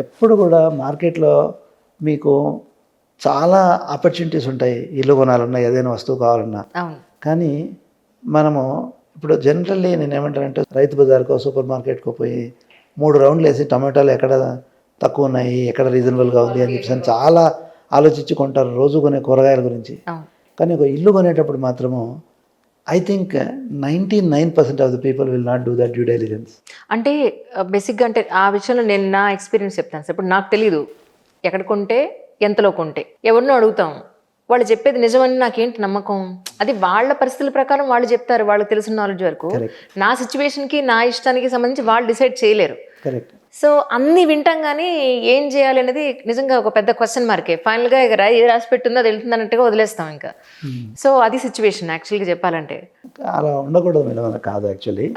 ఎప్పుడు కూడా మార్కెట్లో మీకు చాలా ఆపర్చునిటీస్ ఉంటాయి. ఇల్లు కొనాలన్నా, ఏదైనా వస్తువు కావాలన్నా. అవును. కానీ మనము ఇప్పుడు జనరల్లీ నేను ఏమంటానంటే, రైతు బజార్కో సూపర్ మార్కెట్కో పోయి 3 రౌండ్లు వేసి టమాటాలు ఎక్కడ తక్కువ ఉన్నాయి, ఎక్కడ రీజనబుల్గా ఉంది అని చెప్పేసి చాలా ఆలోచించి కొంటారు రోజు కొనే కూరగాయల గురించి. అవును. కానీ ఒక ఇల్లు కొనేటప్పుడు మాత్రము I think 99% of the people will not do that due diligence. అంటే బేసిక్గా అంటే ఆ విషయంలో నేను నా ఎక్స్పీరియన్స్ చెప్తాను సార్. ఇప్పుడు నాకు తెలీదు ఎక్కడ కొంటే ఎంతలో కొంటే, ఎవరినో అడుగుతాం, వాళ్ళు చెప్పేది నిజమని నాకేంటి నమ్మకం? అది వాళ్ళ పరిస్థితుల ప్రకారం వాళ్ళు చెప్తారు, వాళ్ళకి తెలిసిన నాలెడ్జ్ వరకు. నా సిచ్యువేషన్కి నా ఇష్టానికి సంబంధించి వాళ్ళు డిసైడ్ చేయలేరు. కరెక్ట్. సో అన్నీ వింటాం కానీ ఏం చేయాలి అనేది నిజంగా ఒక పెద్ద క్వశ్చన్ మార్కే. ఫైనల్గా ఇక ఏది రాసి పెట్టుందో అది వెళ్తుంది అన్నట్టుగా వదిలేస్తాం ఇంకా. సో అది సిచ్యువేషన్ యాక్చువల్గా చెప్పాలంటే. అలా ఉండకూడదు మేడం, అలా కాదు యాక్చువల్లీ.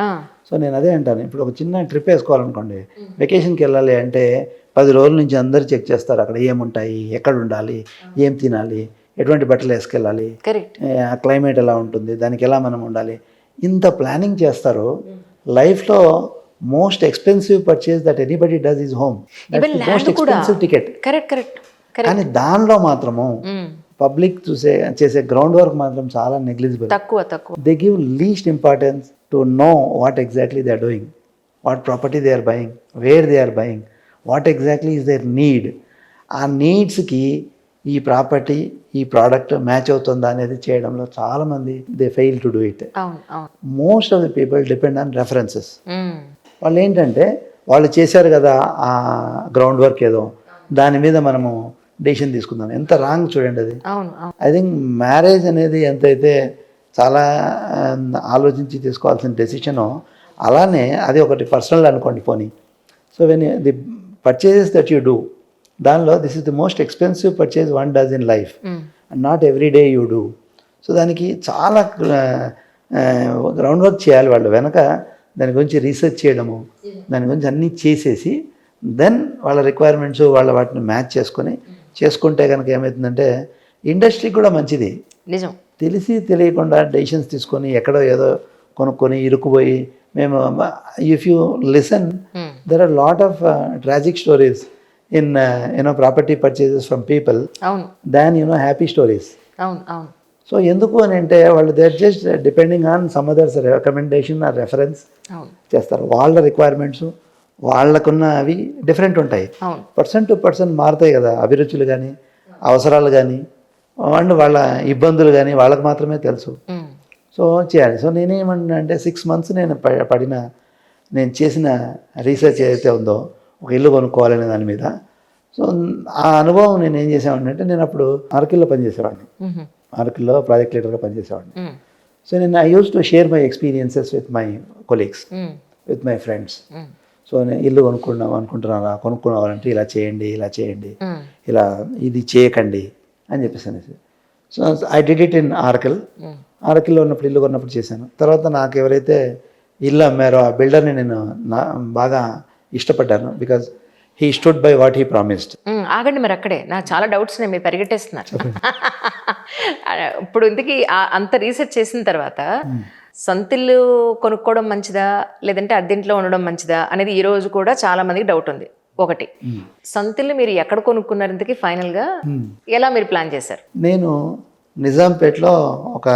సో నేను అదే అంటాను, ఇప్పుడు ఒక చిన్న ట్రిప్ వేసుకోవాలనుకోండి, వెకేషన్కి వెళ్ళాలి అంటే 10 రోజుల నుంచి అందరూ చెక్ చేస్తారు అక్కడ ఏముంటాయి, ఎక్కడ ఉండాలి, ఏం తినాలి, ఎటువంటి బట్టలు వేసుకెళ్ళాలి, కరెక్ట్, ఆ క్లైమేట్ ఎలా ఉంటుంది, దానికి ఎలా మనం ఉండాలి, ఇంత ప్లానింగ్ చేస్తారు. లైఫ్లో most expensive purchase that anybody does is home. Most expensive ticket. Correct correct. కానీ దానిలో మాత్రము పబ్లిక్ చేసే గ్రౌండ్ వర్క్ మాత్రం చాలా నెగ్లిజిబుల్. తక్కువ. They give least importance to know what exactly they are doing, what property they are buying, where they are buying, what exactly is their need. ఆ నీడ్స్కి ఈ ప్రాపర్టీ, ఈ ప్రోడక్ట్ మ్యాచ్ అవుతుందా అనేది చేయడంలో చాలామంది they fail to do it. Most of the people depend on references. వాళ్ళు ఏంటంటే వాళ్ళు చేశారు కదా ఆ గ్రౌండ్ వర్క్ ఏదో, దాని మీద మనము డెసిషన్ తీసుకుందాం. ఎంత రాంగ్ చూడండి అది. ఐ థింక్ మ్యారేజ్ అనేది ఎంతైతే చాలా ఆలోచించి తీసుకోవాల్సిన డెసిషనో, అలానే అది ఒకటి పర్సనల్ అనుకోండి పోనీ. So when the purchases that you do, దానిలో this is the most expensive purchase one does in life and not every day you do. So దానికి చాలా గ్రౌండ్ వర్క్ చేయాలి వాళ్ళు. వెనక దాని గురించి రీసెర్చ్ చేయడము, దాని గురించి అన్నీ చేసేసి దెన్ వాళ్ళ రిక్వైర్మెంట్స్ వాటిని మ్యాచ్ చేసుకుంటే కనుక ఏమవుతుందంటే ఇండస్ట్రీకి కూడా మంచిది. నిజం. తెలిసి తెలియకుండా డెసిషన్స్ తీసుకొని ఎక్కడో ఏదో కొనుక్కొని ఇరుక్కుపోయి మేము, if you listen there are lot of tragic stories in property purchases from people than happy stories. So ఎందుకు అని అంటే వాళ్ళు they are just depending on some others recommendation or reference చేస్తారు. వాళ్ళ రిక్వైర్మెంట్స్ వాళ్ళకున్న అవి డిఫరెంట్ ఉంటాయి. పర్సన్ టు పర్సన్ మారుతాయి కదా, అభిరుచులు కానీ అవసరాలు కానీ అండ్ వాళ్ళ ఇబ్బందులు కానీ వాళ్ళకి మాత్రమే తెలుసు. సో చేయాలి. సో నేనేమన్నా అంటే 6 months నేను చేసిన రీసెర్చ్ ఏదైతే ఉందో ఒక ఇల్లు కొనుక్కోవాలనే దాని మీద. సో ఆ అనుభవం నేను ఏం చేసేవాడిని, నేను అప్పుడు అరకిల్లో పనిచేసేవాడిని. అరకిల్లో ప్రాజెక్ట్ లీడర్గా పనిచేసేవాడిని. సో నేను I use to share my experiences with my colleagues, with my friends. So నేను ఇల్లు కొనుక్కోవాలంటే ఇలా చేయండి, ఇలా ఇది చేయకండి అని చెప్పేసి అనేసి. So I did it in ఆరకిల్లో ఉన్నప్పుడు, ఇల్లు కొన్నప్పుడు చేశాను. తర్వాత నాకు ఎవరైతే ఇల్లు అమ్మారో ఆ బిల్డర్ని నేను బాగా ఇష్టపడ్డాను. Because he stood by what he promised. ఆగండి, మరి అక్కడే నాకు చాలా డౌట్స్ ఉన్నాయి, మీరు పరిగెట్టేస్తున్నారు. ఇప్పుడు ఇంతకీ అంత రీసెర్చ్ చేసిన తర్వాత సొంతిల్లు కొనుక్కోవడం మంచిదా లేదంటే అద్దెంట్లో ఉండడం మంచిదా అనేది ఈ రోజు కూడా చాలా మందికి డౌట్ ఉంది. ఒకటి, సొంతిల్లు మీరు ఎక్కడ కొనుక్కున్నారు ఇంతకీ ఫైనల్గా, ఎలా మీరు ప్లాన్ చేశారు? నేను నిజాంపేటలో ఒక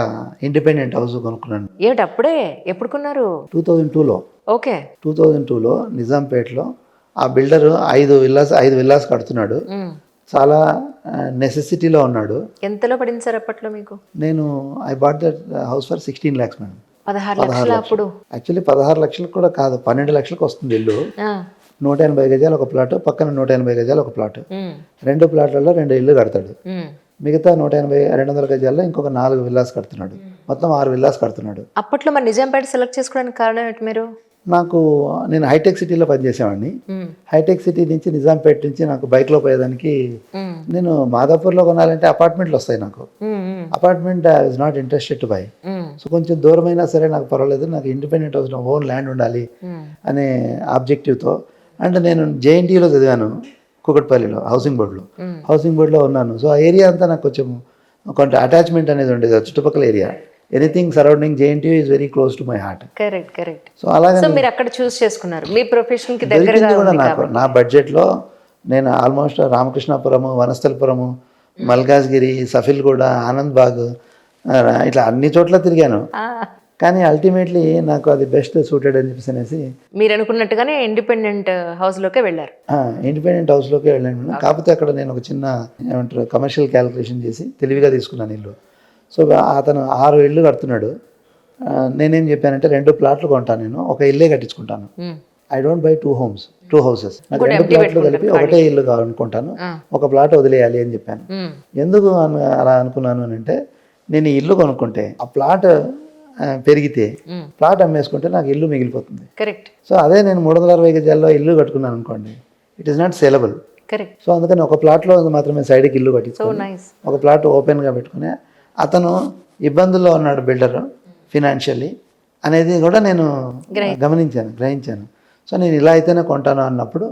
ఇండిపెండెంట్ హౌస్ కొనుక్కున్నాను. ఏమిటి అప్పుడే? ఎప్పుడు కొన్నారు? 2002లో. ఓకే. 2002లో నిజాంపేటలో ఆ బిల్డర్ 5 విల్లాస్ కడుతున్నాడు. చాలా నెసెసిటీలో ఉన్నాడు. ఎంతలో పడింది సార్ అప్పట్లో మీకు? నేను I bought that house for 16 lakhs madam. 16 లక్షలు అప్పుడు? యాక్చువల్లీ 16 లక్షలకు కూడా కాదు, 12 లక్షలకు వస్తుంది ఇల్లు. 180 గజాలు ఒక ప్లాట్, పక్కన 180 గజాలు ఒక ప్లాట్. 2 ప్లాట్లలో 2 ఇల్లు కడతాడు. మిగతా 200 గజాల్లో ఇంకొక 4 విల్లాస్ కడుతున్నాడు. మొత్తం 6 విల్లాస్ కడుతున్నాడు. అప్పట్లో మరి నిజాంపేట సెలెక్ట్ చేసుకోవడానికి కారణం ఏంటి? నేను హైటెక్ సిటీలో పనిచేసేవాడిని. హైటెక్ సిటీ నుంచి నిజాంపేట నుంచి నాకు బైక్లో పోయేదానికి, నేను మాదాపూర్లో కొనాలంటే అపార్ట్మెంట్లు వస్తాయి నాకు. Apartment I was not interested to buy. So కొంచెం దూరమైనా సరే నాకు పర్వాలేదు, నాకు ఇండిపెండెంట్ హౌస్, ఓన్ ల్యాండ్ ఉండాలి అనే ఆబ్జెక్టివ్తో. అంటే నేను జేఎన్టీయూలో చదివాను, కూకట్పల్లిలో హౌసింగ్ బోర్డులో ఉన్నాను. సో ఆ ఏరియా అంతా నాకు కొంచెం అటాచ్మెంట్ అనేది ఉండేది, చుట్టుపక్కల area. Anything surrounding JNTU is very close to my heart. Correct. So అలాగే మీరు అక్కడ చూస్ చేసుకున్నారు మీ ప్రొఫెషన్ కి దగ్గరగా కూడా. నాకు నా బడ్జెట్లో నేను ఆల్మోస్ట్ రామకృష్ణాపురము, వనస్థలపురము, మల్కాజ్గిరి, సఫిల్గూడ, ఆనంద్బాగ్ ఇట్లా అన్ని చోట్ల తిరిగాను. కానీ అల్టిమేట్లీ నాకు అది బెస్ట్ సూటెడ్ అని చెప్పేసి అనేసి మీరు అనుకున్నట్టుగానే ఇండిపెండెంట్ హౌస్లోకే వెళ్ళారు. ఇండిపెండెంట్ హౌస్లోకి వెళ్ళాను. కాకపోతే అక్కడ నేను ఒక చిన్న ఏమంటారు కమర్షియల్ క్యాలిక్యులేషన్ చేసి తెలివిగా తీసుకున్నాను ఇల్లు. సో అతను 6 ఇళ్ళు కడుతున్నాడు. నేనేం చెప్పానంటే 2 ప్లాట్లు కొంటాను, నేను ఒక ఇల్లే కట్టించుకుంటాను. I don't buy 2 houses. నాకు 2 ప్లాట్లు కలిపి ఒకటే ఇల్లు కావాలనుకుంటాను, ఒక ప్లాట్ వదిలేయాలి అని చెప్పాను. ఎందుకు అలా అనుకున్నాను అని అంటే, నేను ఈ ఇల్లు కొనుక్కుంటే ఆ ప్లాట్ పెరిగితే ప్లాట్ అమ్మేసుకుంటే నాకు ఇల్లు మిగిలిపోతుంది. కరెక్ట్. సో అదే నేను 360 గజాల్లో ఇల్లు కట్టుకున్నాను అనుకోండి, it is not saleable. Correct. So అందుకని ఒక ప్లాట్లో మాత్రమే సైడ్కి ఇల్లు కట్టించుకొని ఒక ప్లాట్ ఓపెన్గా పెట్టుకుని, అతను ఇబ్బందుల్లో ఉన్నాడు బిల్డర్ ఫినాన్షియల్లీ అనేది కూడా నేను గ్రహించాను. సో నేను ఇలా అయితేనే కొంటాను అన్నప్పుడు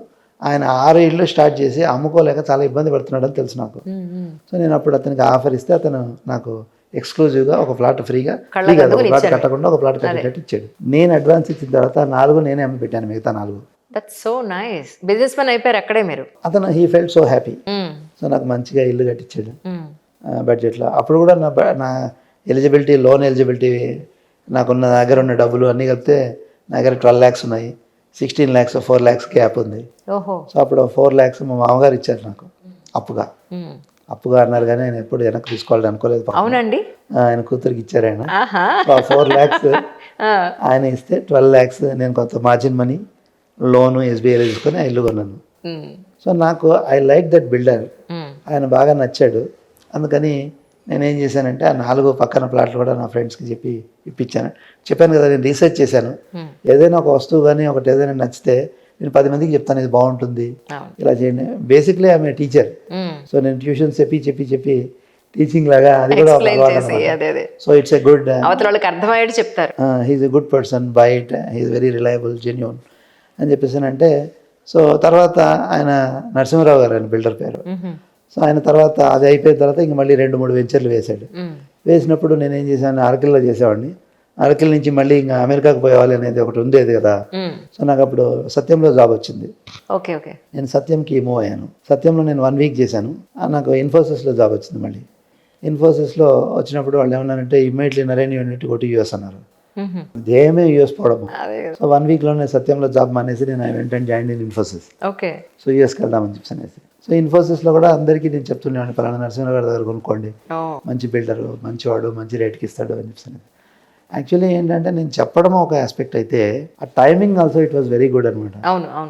ఆయన 6 ఇళ్ళు స్టార్ట్ చేసి అమ్ముకోలేక చాలా ఇబ్బంది పడుతున్నాడు అని తెలుసు నాకు. సో నేను అప్పుడు అతనికి ఆఫర్ ఇస్తే అతను నాకు ఎక్స్క్లూజివ్గా ఒక ప్లాట్ ఫ్రీగా ప్లాట్ కట్టకుండా ఒక ప్లాట్ కట్టేటట్టు ఇచ్చాడు. నేను అడ్వాన్స్ ఇచ్చిన తర్వాత 4 నేనే అమ్మి పెట్టాను, మిగతా 4. That's so nice. Business man అయిపోయారు అక్కడే మీరు. అతను he felt so happy. So నాకు మంచిగా ఇల్లు కట్టించాడు బడ్జెట్లో. అప్పుడు కూడా నా ఎలిజిబిలిటీ, లోన్ ఎలిజిబిలిటీ, నాకున్న దగ్గర ఉన్న డబ్బులు అన్నీ కలిపితే నా దగ్గర 12 lakhs ఉన్నాయి, 16 lakhs 4 lakhs గ్యాప్ ఉంది. సో అప్పుడు 4 lakhs మా మామగారు ఇచ్చారు నాకు అప్పుగా అన్నారు, కానీ ఆయన ఎప్పుడు వెనక్కి తీసుకోవాలని అనుకోలేదు. అవునండి, ఆయన కూతురికి ఇచ్చారు ఆయన. సో 4 lakhs ఆయన ఇస్తే 12 lakhs నేను కొంత మార్జిన్ మనీ లోను ఎస్బీఐలో తీసుకొని ఇల్లు కొన్నాను. సో నాకు ఐ లైక్ దట్ బిల్డర్, ఆయన బాగా నచ్చాడు. అందుకని నేనేం చేశానంటే ఆ 4 పక్కన ప్లాట్లు కూడా నా ఫ్రెండ్స్కి ఇప్పించాను. చెప్పాను కదా, నేను రీసెర్చ్ చేశాను. ఏదైనా ఒక వస్తువు కానీ ఒకటి ఏదైనా నచ్చితే నేను 10 మందికి చెప్తాను, ఇది బాగుంటుంది, ఇలా చేయండి. బేసిక్లీ ఆమె టీచర్. సో నేను ట్యూషన్ చెప్పి టీచింగ్ లాగా అది కూడా. సో ఇట్స్ ఎ గుడ్, అర్థమయ్యేది చెప్తారు. He's a good person, by it, he's very reliable, genuine అని చెప్పేసానంటే. సో తర్వాత ఆయన నరసింహరావు గారు, ఆయన బిల్డర్ పేరు. సో ఆయన తర్వాత అది అయిపోయిన తర్వాత ఇంక మళ్ళీ 2-3 వెంచర్లు వేశాడు. వేసినప్పుడు నేనేం చేశాను, అరకిల్లో చేసేవాడిని. అరకిల్ నుంచి మళ్ళీ ఇంకా అమెరికాకు పోయేవాలి అనేది ఒకటి ఉండేది కదా. సో నాకు అప్పుడు సత్యంలో జాబ్ వచ్చింది. నేను సత్యంకి మూవ్ అయ్యాను. సత్యంలో నేను 1 week చేశాను. నాకు ఇన్ఫోసిస్లో జాబ్ వచ్చింది. మళ్ళీ ఇన్ఫోసిస్లో వచ్చినప్పుడు వాళ్ళు ఏమన్నారంటే, ఇమ్మీడియట్లీ నరేన్ యూనిట్ కొట్టి యూఎస్ అన్నారు. దేమే యూఎస్ పోవడం. సో 1 weekలోనే సత్యంలో జాబ్ మానేసి నేను I went and join in Infosys. So యూఎస్కి వెళ్దామని చెప్పి అనేసి. సో ఇన్ఫోసిస్లో కూడా అందరికీ నేను చెప్తున్నాను, పలానా నరసింహరావు గారి దగ్గర కొనుక్కోండి, మంచి బిల్డరు, మంచివాడు, మంచి రేట్కి ఇస్తాడు అని చెప్పి. యాక్చువల్లీ ఏంటంటే నేను చెప్పడం ఒక ఆస్పెక్ట్ అయితే, ఆ timing also it was very good అనమాట.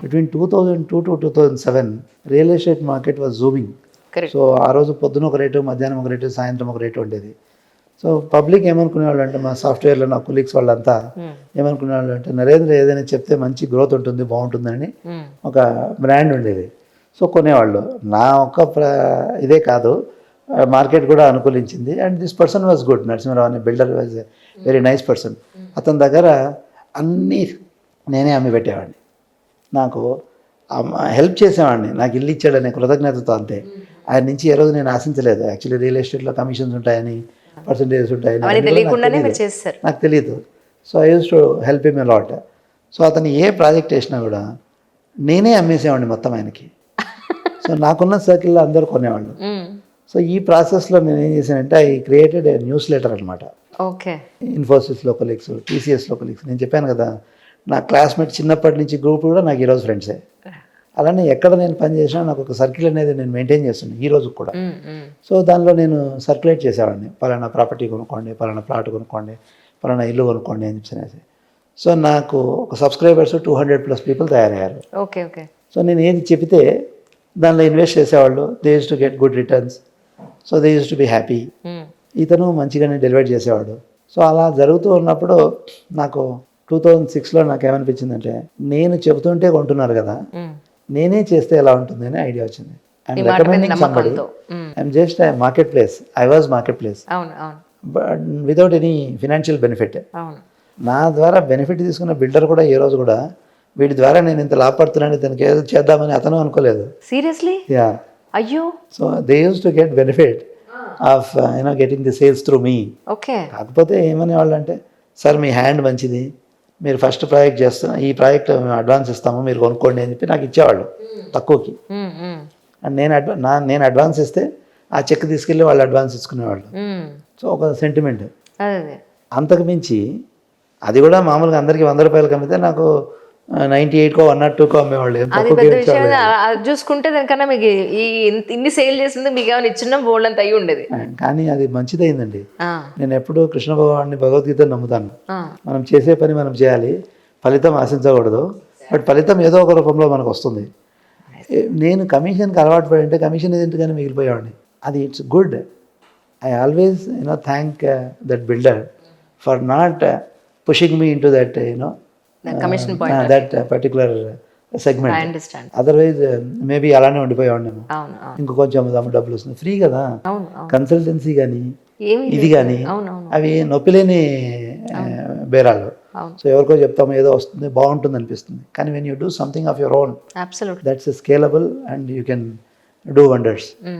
Between 2002 to 2007 real estate market was zooming. So ఆ రోజు పొద్దున ఒక రేటు, మధ్యాహ్నం ఒక రేటు, సాయంత్రం ఒక రేటు ఉండేది. సో పబ్లిక్ ఏమనుకునేవాళ్ళు అంటే, మా సాఫ్ట్వేర్లో నా కొలీగ్స్ వాళ్ళంతా ఏమనుకునేవాళ్ళు అంటే, నరేంద్ర ఏదైనా చెప్తే మంచి గ్రోత్ ఉంటుంది, బాగుంటుందని ఒక బ్రాండ్ ఉండేది. సో కొనేవాళ్ళు. నా ఒక్క ఇదే కాదు, మార్కెట్ కూడా అనుకూలించింది. And this person was good. Narasimharao అనే builder was very nice person. అతని దగ్గర అన్నీ నేనే అమ్మి పెట్టేవాడిని. నాకు హెల్ప్ చేసేవాడిని, నాకు ఇల్లు ఇచ్చాడనే కృతజ్ఞతతో అంతే. ఆయన నుంచి ఏ రోజు నేను ఆశించలేదు. యాక్చువల్లీ రియల్ ఎస్టేట్లో కమిషన్స్ ఉంటాయని, పర్సంటేజెస్ ఉంటాయని నాకు తెలియదు. So I use to help him a lot. So అతను ఏ ప్రాజెక్ట్ వేసినా కూడా నేనే అమ్మేసేవాడిని మొత్తం ఆయనకి. సో నాకున్న సర్కిల్లో అందరూ కొనేవాళ్ళు. సో ఈ ప్రాసెస్లో నేను ఏం చేశానంటే, I created a news letter అనమాట. ఇన్ఫోసిస్లో కొలీగ్స్, టీసీఎస్లో కొలీగ్స్. నేను చెప్పాను కదా, నా క్లాస్మేట్ చిన్నప్పటి నుంచి గ్రూప్ కూడా నాకు ఈరోజు ఫ్రెండ్సే. అలానే ఎక్కడ నేను పని చేసినా నాకు ఒక సర్కిల్ అనేది నేను మెయింటైన్ చేస్తున్నాను ఈ రోజు కూడా. సో దానిలో నేను సర్క్యులేట్ చేసేవాడిని, పలానా ప్రాపర్టీ కొనుక్కోండి, పలానా ప్లాట్ కొనుక్కోండి, పలానా ఇల్లు కొనుక్కోండి అని చెప్పేసి. సో నాకు ఒక సబ్స్క్రైబర్స్ 200+ పీపుల్ తయారయ్యారు. సో నేను ఏది చెబితే దానిలో ఇన్వెస్ట్ చేసేవాళ్ళు. They use to get good returns. So they use to be happy. ఇతను మంచిగానే డెలివర్ చేసేవాడు. సో అలా జరుగుతూ ఉన్నప్పుడు నాకు 2006లో నాకు ఏమనిపించిందంటే, నేను చెబుతుంటే కొంటున్నారు కదా, నేనే చేస్తే ఎలా ఉంటుంది అని ఐడియా వచ్చింది. I'm recommending somebody. I'm just market place. I was market place but without any financial benefit. నా ద్వారా బెనిఫిట్ తీసుకున్న బిల్డర్ కూడా ఈ రోజు కూడా వీటి ద్వారా నేను ఇంత లాభపడుతున్నాను, ఇతనికి ఏదో చేద్దామని అతను అనుకోలేదు. సీరియస్లీ? యా. అయ్యో. So they use to get benefit of getting the sales through me. కాకపోతే ఏమనేవాళ్ళు అంటే, సార్ మీ హ్యాండ్ మంచిది, మీరు ఫస్ట్ ప్రాజెక్ట్ చేస్తున్న ఈ ప్రాజెక్ట్ మేము అడ్వాన్స్ ఇస్తాము మీరు కొనుక్కోండి అని చెప్పి నాకు ఇచ్చేవాళ్ళు తక్కువకి. అండ్ నేను అడ్వాన్స్ ఇస్తే ఆ చెక్ తీసుకెళ్ళి వాళ్ళు అడ్వాన్స్ ఇచ్చుకునేవాళ్ళు. సో ఒక సెంటిమెంట్. అదే అంతకు మించి అది కూడా మామూలుగా అందరికీ 100 రూపాయలకి అమ్మితే నాకు 98కో 102కో అమ్మేవాళ్ళు. ఏం అది తక్కువకి పెద్ద ఇచ్చేవాళ్ళు విషయం. కాదు. అది చూసుకుంటే దానికన్నా మీకు ఇన్ని సేల్ చేసింది మీకు ఏమైనా ఇచ్చిన బోల్డ్ అంత అయ్యి ఉండేది. కానీ అది మంచిదైందండి. ఆ, నేను ఎప్పుడూ కృష్ణ భగవాన్ని భగవద్గీత నమ్ముతాను. ఆ, మనం చేసే పని మనం చేయాలి, ఫలితం ఆశించకూడదు. బట్ ఫలితం ఏదో ఒక రూపంలో మనకు వస్తుంది. నేను కమిషన్కి అలవాటు పడి ఉంటే కమిషన్ ఏజెంట్గానే మిగిలిపోయేవాడిని. అది it's good. I always thank that builder for not pushing me in to that commission point. That particular I segment. Understand. Otherwise maybe అలానే ఉండిపోయేవాడిని. అవును అవును ఇంకో కొంచెం డబ్బులు వస్తుంది ఫ్రీ కదా. అవును అవును. కన్సల్టెన్సీ కానీ ఏమి ఇది కానీ అవును అవును అవి నొప్పిలేని బేరాలు. అవును. సో ఎవరికో చెప్తాము ఏదో వస్తుంది బాగుంటుంది అనిపిస్తుంది. కానీ when you do something of your own, absolute. That's scalable and you can do wonders.